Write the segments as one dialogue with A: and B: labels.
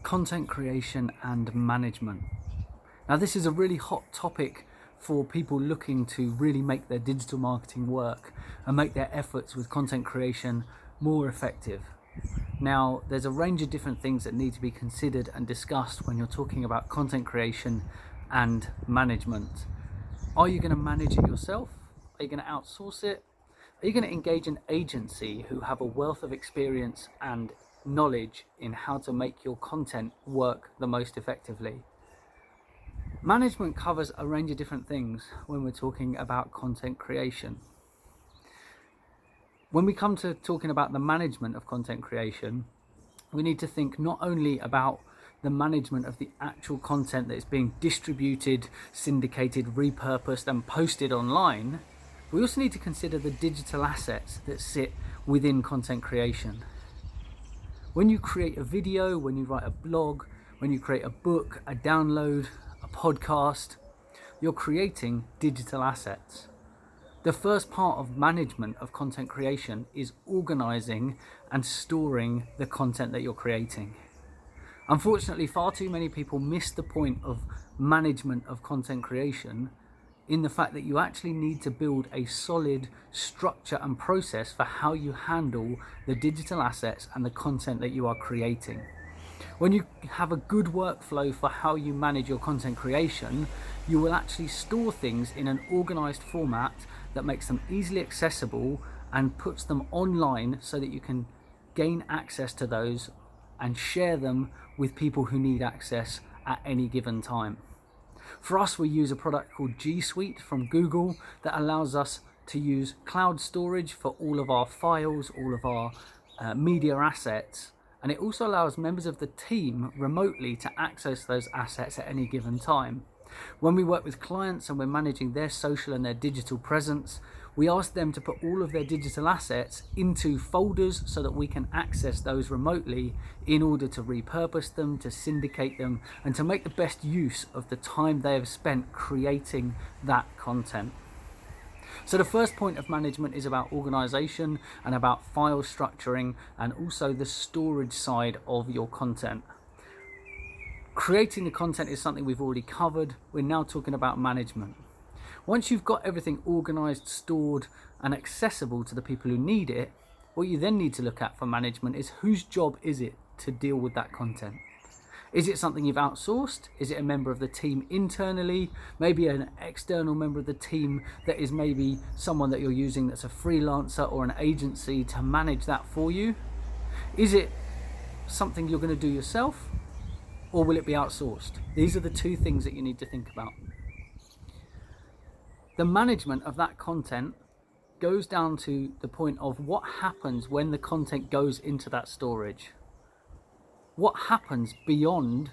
A: content creation and management. Now, this is a really hot topic for people looking to really make their digital marketing work and make their efforts with content creation more effective. Now, there's a range of different things that need to be considered and discussed when you're talking about content creation and management. Are you going to manage it yourself? Are you going to outsource it? Are you going to engage an agency who have a wealth of experience and knowledge in how to make your content work the most effectively? Management covers a range of different things when we're talking about content creation. When we come to talking about the management of content creation, we need to think not only about the management of the actual content that is being distributed, syndicated, repurposed and posted online. We also need to consider the digital assets that sit within content creation. When you create a video, when you write a blog, when you create a book, a download, a podcast, you're creating digital assets. The first part of management of content creation is organizing and storing the content that you're creating. Unfortunately, far too many people miss the point of management of content creation in the fact that you actually need to build a solid structure and process for how you handle the digital assets and the content that you are creating. When you have a good workflow for how you manage your content creation, you will actually store things in an organized format that makes them easily accessible and puts them online so that you can gain access to those and share them with people who need access at any given time. For us, we use a product called G Suite from Google that allows us to use cloud storage for all of our files, all of our media assets. And it also allows members of the team remotely to access those assets at any given time. When we work with clients and we're managing their social and their digital presence, we ask them to put all of their digital assets into folders so that we can access those remotely in order to repurpose them, to syndicate them, and to make the best use of the time they have spent creating that content. So the first point of management is about organization and about file structuring and also the storage side of your content. Creating the content is something we've already covered. We're now talking about management. Once you've got everything organized, stored and accessible to the people who need it, what you then need to look at for management is whose job is it to deal with that content? Is it something you've outsourced? Is it a member of the team internally? Maybe an external member of the team that is maybe someone that you're using that's a freelancer or an agency to manage that for you? Is it something you're going to do yourself, or will it be outsourced? These are the two things that you need to think about. The management of that content goes down to the point of what happens when the content goes into that storage. What happens beyond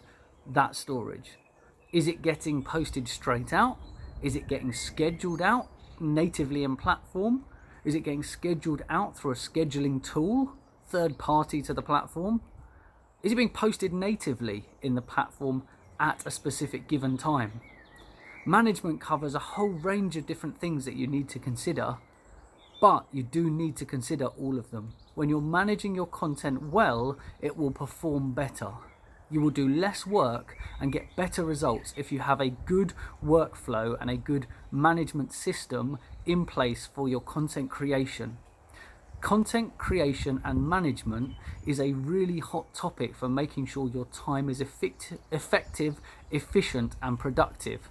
A: that storage? Is it getting posted straight out? Is it getting scheduled out natively in platform? Is it getting scheduled out through a scheduling tool, third party to the platform? Is it being posted natively in the platform at a specific given time? Management covers a whole range of different things that you need to consider, but you do need to consider all of them. When you're managing your content well, it will perform better. You will do less work and get better results if you have a good workflow and a good management system in place for your content creation. Content creation and management is a really hot topic for making sure your time is effective, efficient and productive.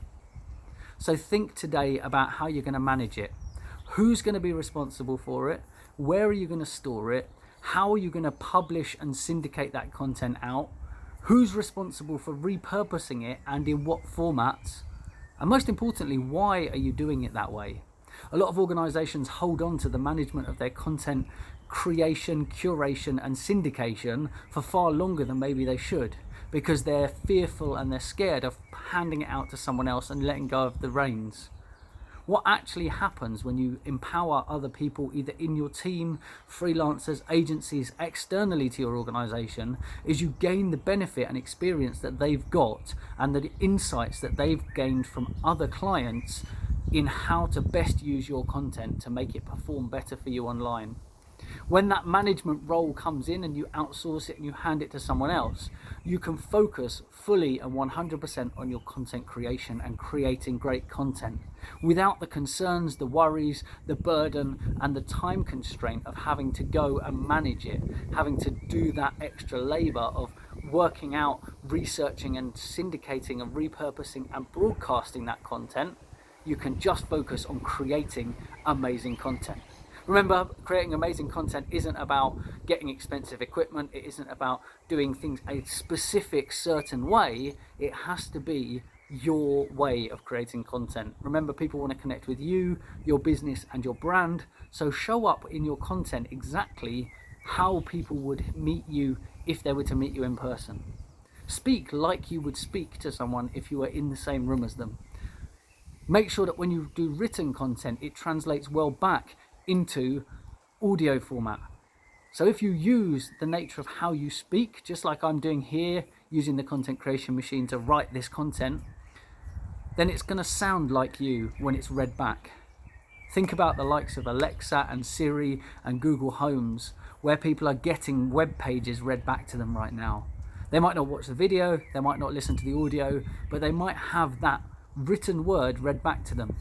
A: So think today about how you're going to manage it. Who's going to be responsible for it? Where are you going to store it? How are you going to publish and syndicate that content out? Who's responsible for repurposing it and in what formats? And most importantly, why are you doing it that way? A lot of organizations hold on to the management of their content creation, curation and syndication for far longer than maybe they should, because they're fearful and they're scared of handing it out to someone else and letting go of the reins. What actually happens when you empower other people, either in your team, freelancers, agencies, externally to your organization, is you gain the benefit and experience that they've got and the insights that they've gained from other clients in how to best use your content to make it perform better for you online. When that management role comes in and you outsource it and you hand it to someone else, you can focus fully and 100% on your content creation and creating great content without the concerns, the worries, the burden, and the time constraint of having to go and manage it, having to do that extra labor of working out, researching and syndicating and repurposing and broadcasting that content. You can just focus on creating amazing content. Remember, creating amazing content isn't about getting expensive equipment. It isn't about doing things a specific certain way. It has to be your way of creating content. Remember, people want to connect with you, your business and your brand. So show up in your content exactly how people would meet you if they were to meet you in person. Speak like you would speak to someone if you were in the same room as them. Make sure that when you do written content, it translates well back into audio format. So if you use the nature of how you speak, just like I'm doing here, using the content creation machine to write this content, then it's going to sound like you when it's read back. Think about the likes of Alexa and Siri and Google Homes, where people are getting web pages read back to them right now. They might not watch the video, they might not listen to the audio, but they might have that written word read back to them.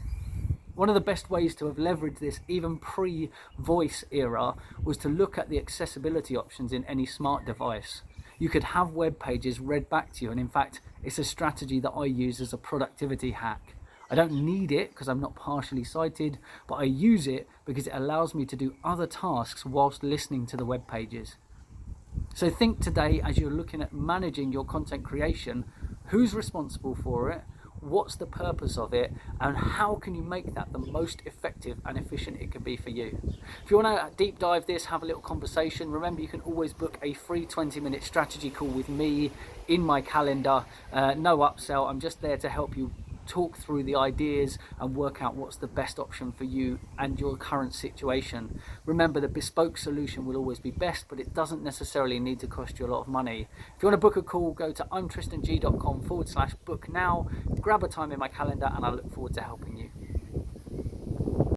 A: One of the best ways to have leveraged this, even pre-voice era, was to look at the accessibility options in any smart device. You could have web pages read back to you, and in fact, it's a strategy that I use as a productivity hack. I don't need it because I'm not partially sighted, but I use it because it allows me to do other tasks whilst listening to the web pages. So think today, as you're looking at managing your content creation, who's responsible for it? What's the purpose of it, and how can you make that the most effective and efficient it can be for you? If you want to deep dive this, have a little conversation, remember you can always book a free 20-minute strategy call with me in my calendar. No upsell, I'm just there to help you talk through the ideas and work out what's the best option for you and your current situation. Remember, the bespoke solution will always be best, but it doesn't necessarily need to cost you a lot of money. If you want to book a call, go to imtristang.com/book now, grab a time in my calendar, and I look forward to helping you.